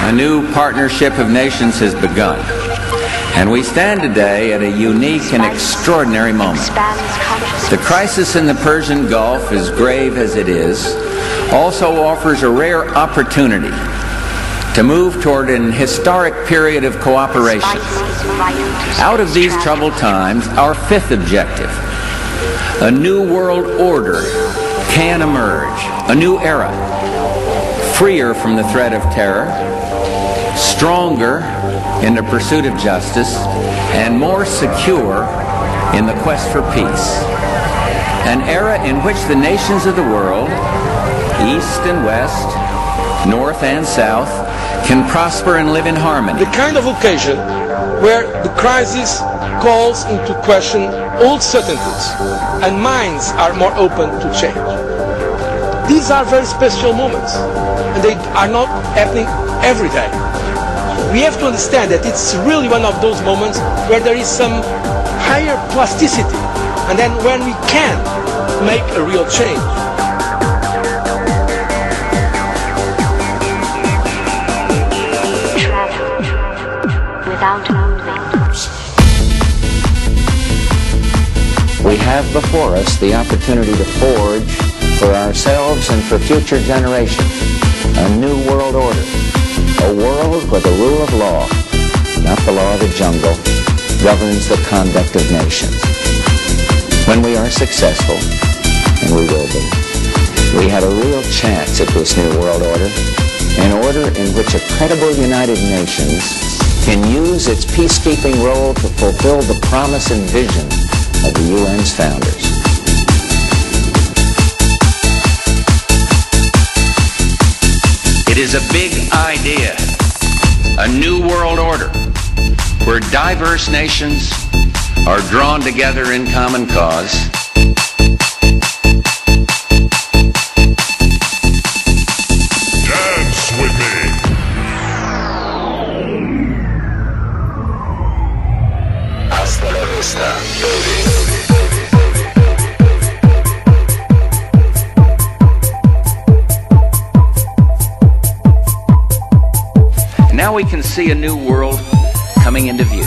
A new partnership of nations has begun, and we stand today at a unique and extraordinary moment. The crisis in the Persian Gulf, as grave as it is, also offers a rare opportunity to move toward an historic period of cooperation. Out of these troubled times, our fifth objective, a new world order, can emerge, a new era, freer from the threat of terror, stronger in the pursuit of justice, and more secure in the quest for peace. An era in which the nations of the world, East and West, North and South, can prosper and live in harmony. The kind of occasion where the crisis calls into question old certainties and minds are more open to change. These are very special moments, and they are not happening every day. We have to understand that it's really one of those moments where there is some higher plasticity, and then when we can make a real change. We have before us the opportunity to forge for ourselves and for future generations a new world order, a world where the rule of law, not the law of the jungle, governs the conduct of nations. When we are successful, and we will be, we have a real chance at this new world order, an order in which a credible United Nations can use its peacekeeping role to fulfill the promise and vision of the UN's founders. It is a big idea, a new world order, where diverse nations are drawn together in common cause. Dance with me. Hasta la vista, baby. Now we can see a new world coming into view.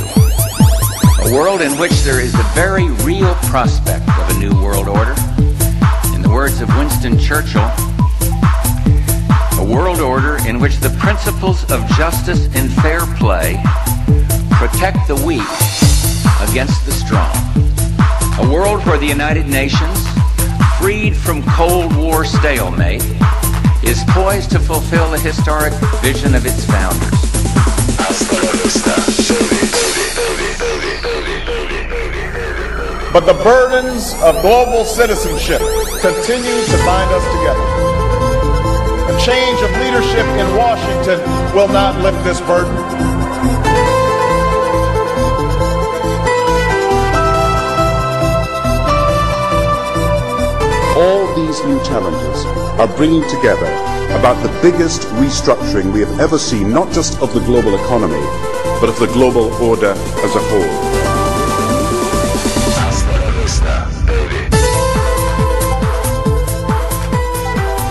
A world in which there is the very real prospect of a new world order. In the words of Winston Churchill, a world order in which the principles of justice and fair play protect the weak against the strong. A world where the United Nations, freed from Cold War stalemate, is poised to fulfill the historic vision of its founders. But the burdens of global citizenship continue to bind us together. A change of leadership in Washington will not lift this burden. All these new challenges are bringing together about the biggest restructuring we have ever seen, not just of the global economy, but of the global order as a whole.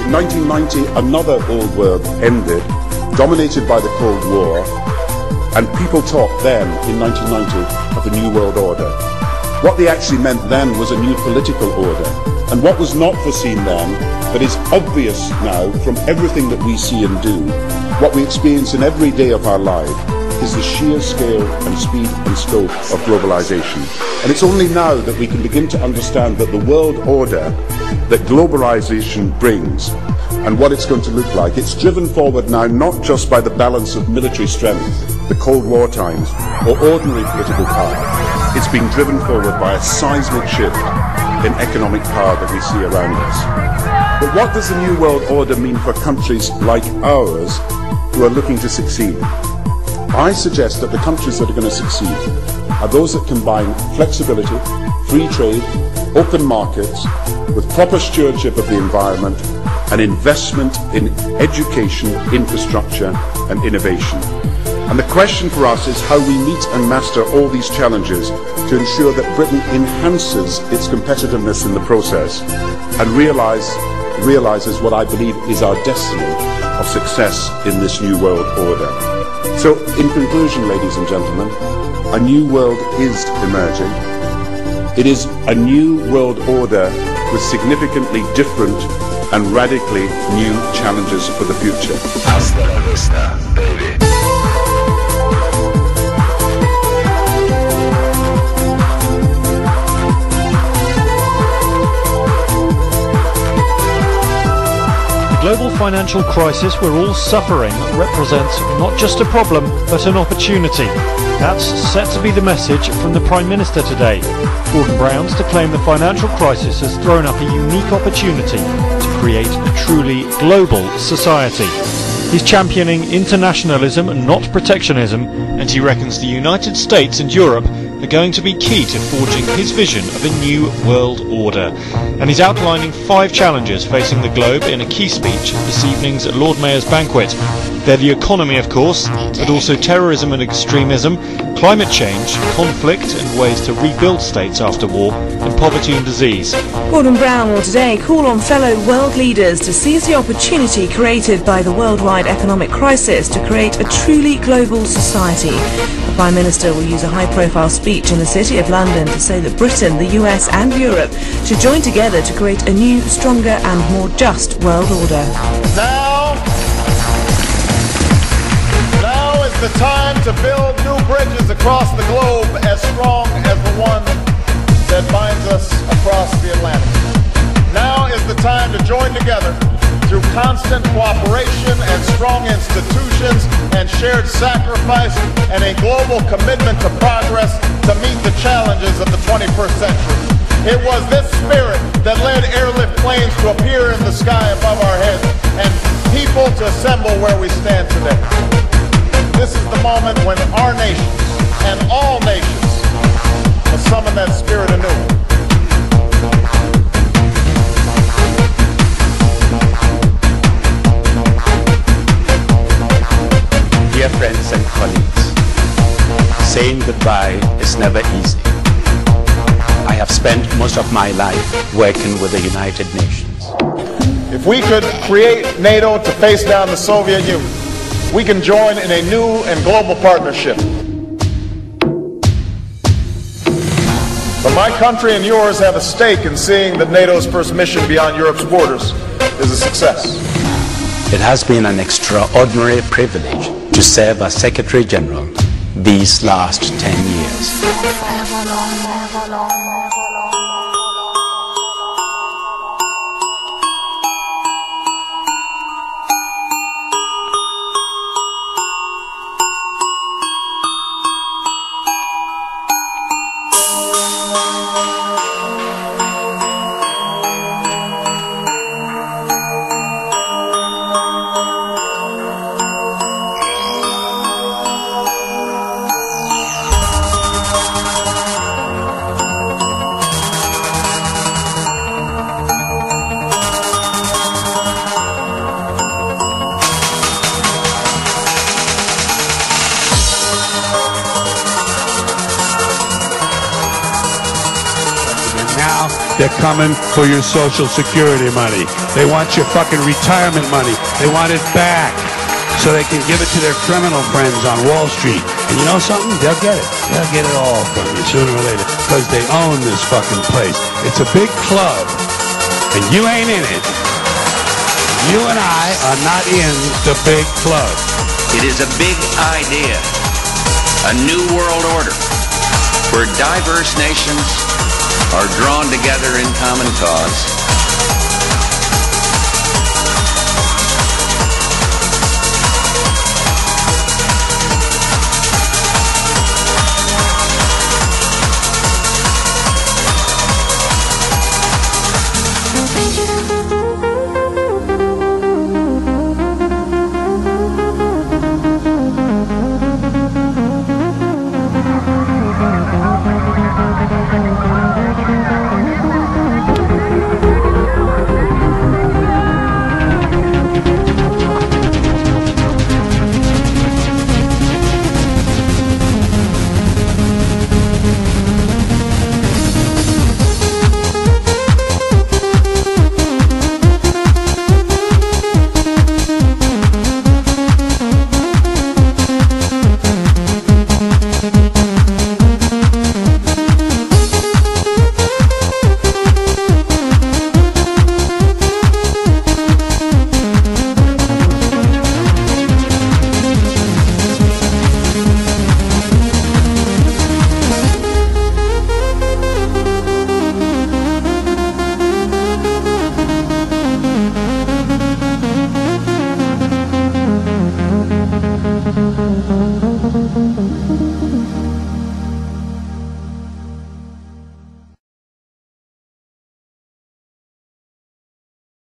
In 1990, another old world ended, dominated by the Cold War, and people talked then, in 1990, of a new world order. What they actually meant then was a new political order. And what was not foreseen then, but is obvious now from everything that we see and do, what we experience in every day of our life, is the sheer scale and speed and scope of globalization. And it's only now that we can begin to understand that the world order that globalization brings and what it's going to look like, it's driven forward now not just by the balance of military strength, the Cold War times, or ordinary political power. It's being driven forward by a seismic shift in economic power that we see around us. But what does the New World Order mean for countries like ours who are looking to succeed? I suggest that the countries that are going to succeed are those that combine flexibility, free trade, open markets, with proper stewardship of the environment and investment in education, infrastructure and innovation. And the question for us is how we meet and master all these challenges to ensure that Britain enhances its competitiveness in the process and realizes what I believe is our destiny, of success in this new world order. So, in conclusion, ladies and gentlemen, a new world is emerging. It is a new world order with significantly different and radically new challenges for the future. Hasta la vista, baby. The global financial crisis we're all suffering represents not just a problem, but an opportunity. That's set to be the message from the Prime Minister today. Gordon Brown's to claim the financial crisis has thrown up a unique opportunity to create a truly global society. He's championing internationalism and not protectionism, and he reckons the United States and Europe are going to be key to forging his vision of a new world order. And he's outlining 5 challenges facing the globe in a key speech at this evening's Lord Mayor's banquet. They're the economy, of course, but also terrorism and extremism, climate change, conflict and ways to rebuild states after war, and poverty and disease. Gordon Brown will today call on fellow world leaders to seize the opportunity created by the worldwide economic crisis to create a truly global society. The Prime Minister will use a high-profile speech in the City of London to say that Britain, the US and Europe should join together to create a new, stronger and more just world order. Now is the time to build new bridges across the globe as strong as the one that binds us across the Atlantic. Now is the time to join together through constant cooperation and strong institutions and shared sacrifice and a global commitment to progress to meet the challenges of the 21st century. It was this spirit that led airlift planes to appear in the sky above our heads and people to assemble where we stand today. This is the moment when our nation and all nations will summon that spirit anew. Dear friends and colleagues, saying goodbye is never easy. I have spent most of my life working with the United Nations. If we could create NATO to face down the Soviet Union, we can join in a new and global partnership. But my country and yours have a stake in seeing that NATO's first mission beyond Europe's borders is a success. It has been an extraordinary privilege to serve as Secretary General these last 10 years. They're coming for your Social Security money. They want your fucking retirement money. They want it back so they can give it to their criminal friends on Wall Street. And you know something? They'll get it. They'll get it all from you sooner or later because they own this fucking place. It's a big club, and you ain't in it. You and I are not in the big club. It is a big idea, a new world order where diverse nations are drawn together in common cause